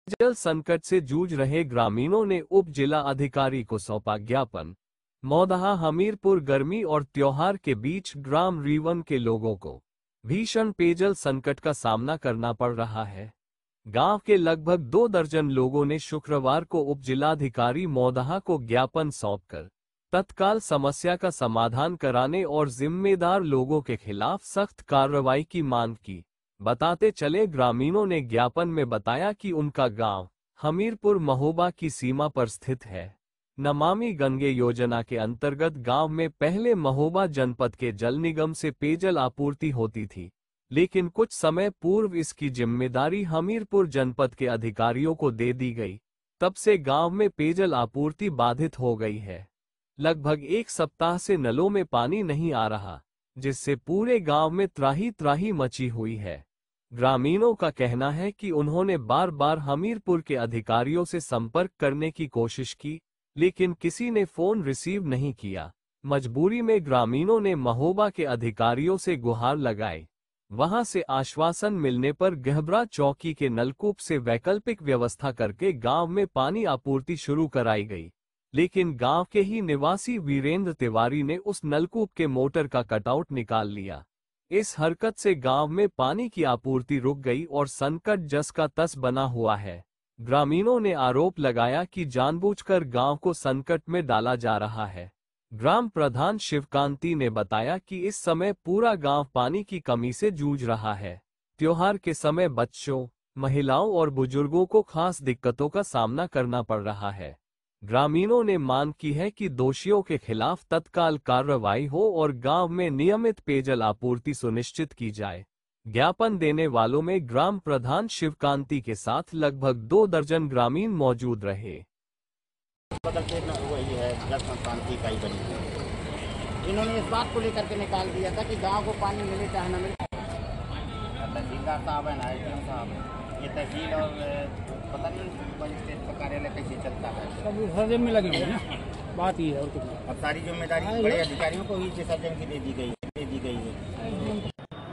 जल संकट से जूझ रहे ग्रामीणों ने उप जिला अधिकारी को सौंपा ज्ञापन। मौदहा हमीरपुर गर्मी और त्योहार के बीच ग्राम रीवन के लोगों को भीषण पेयजल संकट का सामना करना पड़ रहा है। गांव के लगभग 2 दर्जन लोगों ने शुक्रवार को उप जिलाधिकारी मौदहा को ज्ञापन सौंपकर तत्काल समस्या का समाधान कराने और जिम्मेदार लोगों के खिलाफ सख्त कार्रवाई की मांग की। बताते चले ग्रामीणों ने ज्ञापन में बताया कि उनका गांव हमीरपुर महोबा की सीमा पर स्थित है। नमामि गंगे योजना के अंतर्गत गांव में पहले महोबा जनपद के जल निगम से पेयजल आपूर्ति होती थी, लेकिन कुछ समय पूर्व इसकी जिम्मेदारी हमीरपुर जनपद के अधिकारियों को दे दी गई। तब से गांव में पेयजल आपूर्ति बाधित हो गई है। लगभग 1 सप्ताह से नलों में पानी नहीं आ रहा, जिससे पूरे गांव में त्राही त्राही मची हुई है। ग्रामीणों का कहना है कि उन्होंने बार बार हमीरपुर के अधिकारियों से संपर्क करने की कोशिश की, लेकिन किसी ने फोन रिसीव नहीं किया। मजबूरी में ग्रामीणों ने महोबा के अधिकारियों से गुहार लगाई। वहां से आश्वासन मिलने पर गहबरा चौकी के नलकूप से वैकल्पिक व्यवस्था करके गांव में पानी आपूर्ति शुरू कराई गई, लेकिन गांव के ही निवासी वीरेंद्र तिवारी ने उस नलकूप के मोटर का कटआउट निकाल लिया। इस हरकत से गांव में पानी की आपूर्ति रुक गई और संकट जस का तस बना हुआ है। ग्रामीणों ने आरोप लगाया कि जानबूझकर गांव को संकट में डाला जा रहा है। ग्राम प्रधान शिवकांति ने बताया कि इस समय पूरा गांव पानी की कमी से जूझ रहा है। त्योहार के समय बच्चों, महिलाओं और बुजुर्गों को खास दिक्कतों का सामना करना पड़ रहा है। ग्रामीणों ने मांग की है कि दोषियों के खिलाफ तत्काल कार्रवाई हो और गांव में नियमित पेयजल आपूर्ति सुनिश्चित की जाए। ज्ञापन देने वालों में ग्राम प्रधान शिवकांति के साथ लगभग 2 दर्जन ग्रामीण मौजूद रहे। बदलते वही है जल संस्थान की इकाई बनी है। इन्होंने इस बात को लेकर के निकाल दिया था कि गांव को पानी मिले चाहे न मिले। तहसीलदार साहब है, नायब साहब है, ये तहसील और पता नहीं मजिस्ट्रेट का कार्यालय कैसे चलता है, सब सर्जन में लगे हुए हैं ना, बात ये है। और कुछ अब सारी जिम्मेदारी बड़े अधिकारियों को ही सर्जन की दे दी गई है।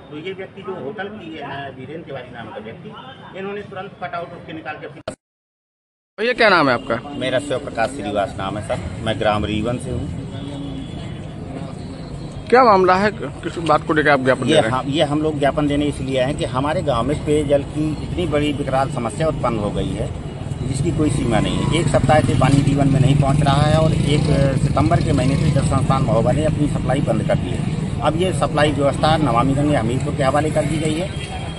तो ये व्यक्ति जो होटल की है, वीरेंद्र तिवारी नाम का व्यक्ति, इन्होंने तुरंत कटआउट उसके निकाल के। ये क्या नाम है आपका? मेरा शिव प्रकाश श्रीवास नाम है सर, मैं ग्राम रीवन से हूँ। क्या मामला है, किस बात को लेकर आप ज्ञापन दे रहे हैं? ये हम लोग ज्ञापन देने इसलिए आए हैं कि हमारे गांव में पेयजल की इतनी बड़ी विकराल समस्या उत्पन्न हो गई है जिसकी कोई सीमा नहीं है। 1 सप्ताह से पानी जीवन में नहीं पहुंच रहा है और 1 सितंबर के महीने से जल संस्थान महोबा ने अपनी सप्लाई बंद कर दी है। अब ये सप्लाई व्यवस्था नमामि गंगे हमीरपुर के हवाले कर दी गई है।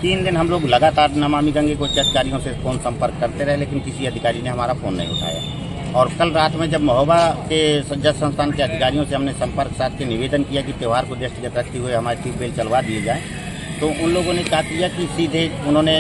3 दिन हम लोग लगातार नमामि गंगे को अधिकारियों से फोन संपर्क करते रहे, लेकिन किसी अधिकारी ने हमारा फोन नहीं उठाया। और कल रात में जब महोबा के जल संस्थान के अधिकारियों से हमने संपर्क साध के निवेदन किया कि त्यौहार को दृष्टिगत रखते हुए हमारे ट्यूबवेल चलवा दिए जाए, तो उन लोगों ने क्या किया कि सीधे उन्होंने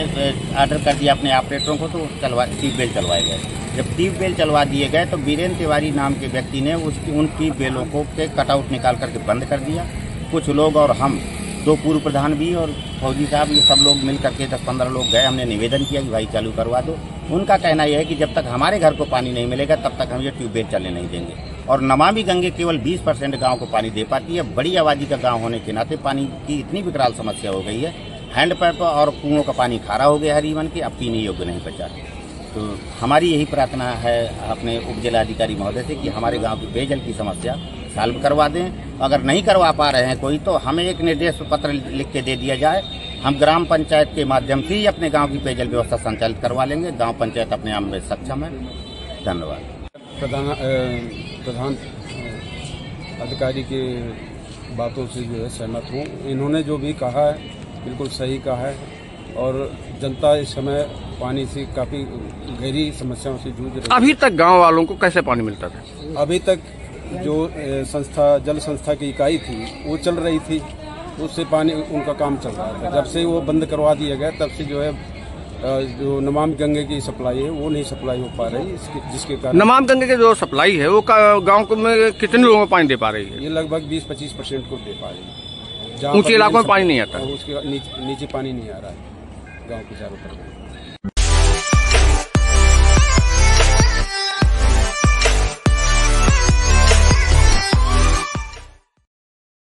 ऑर्डर कर दिया अपने ऑपरेटरों को, तो ट्यूबवेल चलवाए गए। जब ट्यूबवेल चलवा दिए गए तो वीरेंद्र तिवारी नाम के व्यक्ति ने उन ट्यूबवेलों को के कटआउट निकाल करके बंद कर दिया। कुछ लोग और हम 2 पूर्व प्रधान भी और फौजी साहब, ये सब लोग मिल करके 10-15 लोग गए। हमने निवेदन किया कि भाई चालू करवा दो। उनका कहना यह है कि जब तक हमारे घर को पानी नहीं मिलेगा तब तक हम ये ट्यूबवेल चलने नहीं देंगे। और नमामि गंगे केवल 20% गांव को पानी दे पाती है। बड़ी आबादी का गांव होने के नाते पानी की इतनी विकराल समस्या हो गई है, हैंडपंप और कुओं का पानी खारा हो गया है रीवन के, अब पीने योग्य नहीं बचा। तो हमारी यही प्रार्थना है अपने उप जिलाधिकारी महोदय से कि हमारे गाँव की पेयजल की समस्या सॉल्व करवा दें। अगर नहीं करवा पा रहे हैं कोई, तो हमें एक निर्देश पत्र लिख के दे दिया जाए। हम ग्राम पंचायत के माध्यम से ही अपने गांव की पेयजल व्यवस्था संचालित करवा लेंगे। गांव पंचायत अपने आप में सक्षम है। धन्यवाद। प्रधान अधिकारी के बातों से जो है सहमत हूँ। इन्होंने जो भी कहा है बिल्कुल सही कहा है और जनता इस समय पानी से काफ़ी गहरी समस्याओं से जूझ रही है। अभी तक गाँव वालों को कैसे पानी मिलता था? अभी तक जो संस्था जल संस्था की इकाई थी वो चल रही थी, उससे पानी उनका काम चल रहा था। जब से वो बंद करवा दिया गया तब से जो है जो नमामि गंगे की सप्लाई है वो नहीं सप्लाई हो पा रही, जिसके कारण नमामि गंगे की जो सप्लाई है वो गाँव में कितने लोगों को पानी दे पा रही है? ये लगभग 20-25% को दे पा रही है। ऊंचे इलाकों में पानी नहीं आता, उसके नीचे पानी नहीं आ रहा है गाँव के चारों तरफ।